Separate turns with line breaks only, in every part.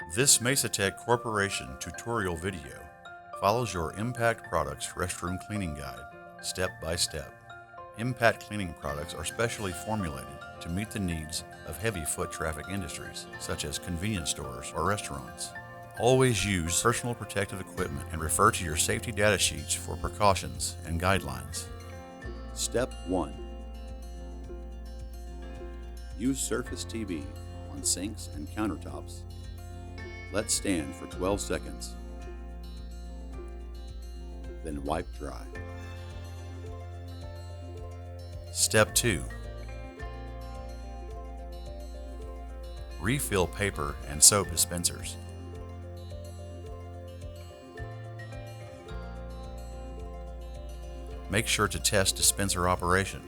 This Mesatech Corporation tutorial video follows your mPact Products Restroom Cleaning Guide, step by step. mPact cleaning products are specially formulated to meet the needs of heavy foot traffic industries, such as convenience stores or restaurants. Always use personal protective equipment and refer to your safety data sheets for precautions and guidelines.
Step 1. Use Surface TB on sinks and countertops. Let stand for 12 seconds. Then wipe dry.
Step 2. Refill paper and soap dispensers. Make sure to test dispenser operation.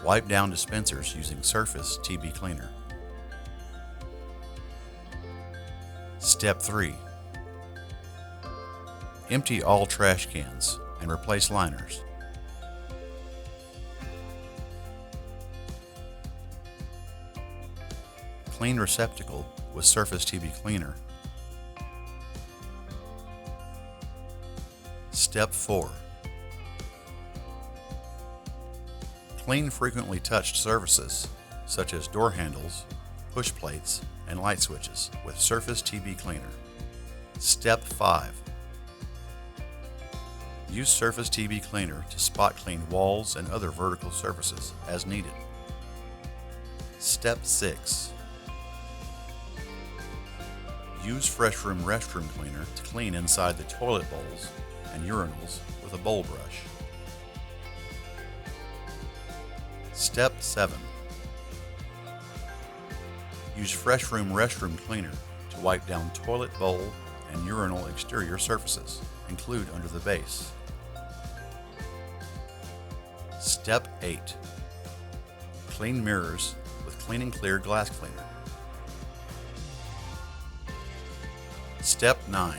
Wipe down dispensers using Surface TB Cleaner. Step 3. Empty all trash cans and replace liners. Clean receptacle with Surface TB Cleaner. Step 4. Clean frequently touched surfaces, such as door handles, push plates, and light switches with Surface TB Cleaner. Step 5. Use Surface TB Cleaner to spot clean walls and other vertical surfaces as needed. Step 6. Use Restroom Cleaner to clean inside the toilet bowls and urinals with a bowl brush. Step 7. Use Restroom Cleaner to wipe down toilet bowl and urinal exterior surfaces, include under the base. Step 8. Clean mirrors with Clean and Clear Glass Cleaner. Step 9.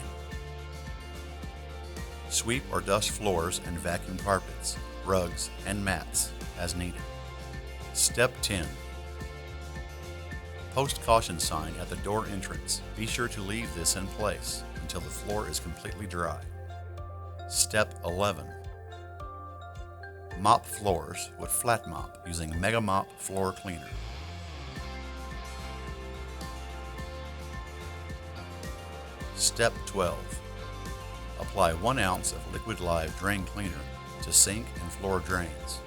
Sweep or dust floors and vacuum carpets, rugs, and mats as needed. Step 10. Post caution sign at the door entrance. Be sure to leave this in place until the floor is completely dry. Step 11. Mop floors with flat mop using Mega Mop Floor Cleaner. Step 12. Apply 1 ounce of Liquid Live Drain Cleaner to sink and floor drains.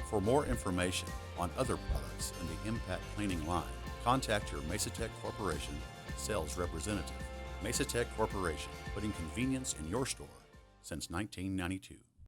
For more information on other products in the mPact cleaning line, contact your Mesatech Corporation sales representative. Mesatech Corporation, putting convenience in your store since 1992.